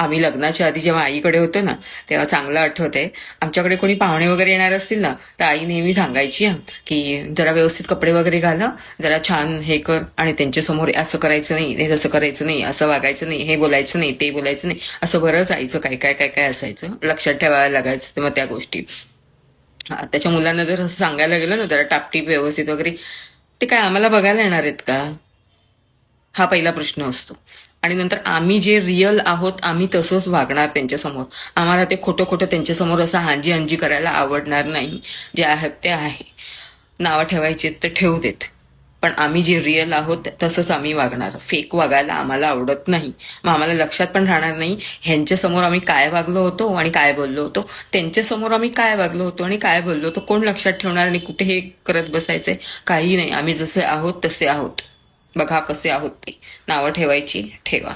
आम्ही लग्नाच्या आधी जेव्हा आईकडे होतो ना, तेव्हा चांगलं आठवतंय. आमच्याकडे कोणी पाहुणे वगैरे येणार असतील ना, तर आई नेहमी सांगायची की जरा व्यवस्थित कपडे वगैरे घाल, जरा छान हे कर, आणि त्यांच्यासमोर असं करायचं नाही, हे तसं करायचं नाही, असं वागायचं नाही, हे बोलायचं नाही, ते बोलायचं नाही, असं बरंच आईचं काय काय काय काय असायचं, लक्षात ठेवायला लागायचं. तर मग त्या गोष्टी त्याच्या मुलांना जर असं सांगायला गेलं ना, जरा टापटीप व्यवस्थित वगैरे, ते काय आम्हाला बघायला येणार आहेत का? हा पहिला प्रश्न असतो. आणि नंतर आम्ही जे रिअल आहोत आम्ही तसंच वागणार त्यांच्यासमोर. आम्हाला ते खोटं खोटं त्यांच्यासमोर असं हांजी हांजी करायला आवडणार नाही. जे आहे ते आहे. नावं ठेवायची तर ठेवू देत, पण आम्ही जे रिअल आहोत तसंच आम्ही वागणार. फेक वागायला आम्हाला आवडत नाही. मग आम्हाला लक्षात पण राहणार नाही ह्यांच्यासमोर आम्ही काय वागलो होतो आणि काय बोललो होतो, त्यांच्यासमोर आम्ही काय वागलो होतो आणि काय बोललो होतो. कोण लक्षात ठेवणार आणि कुठे हे करत बसायचंय? काही नाही. आम्ही जसे आहोत तसे आहोत. बघा कसे आहोत ते. नावं ठेवायची ठेवा.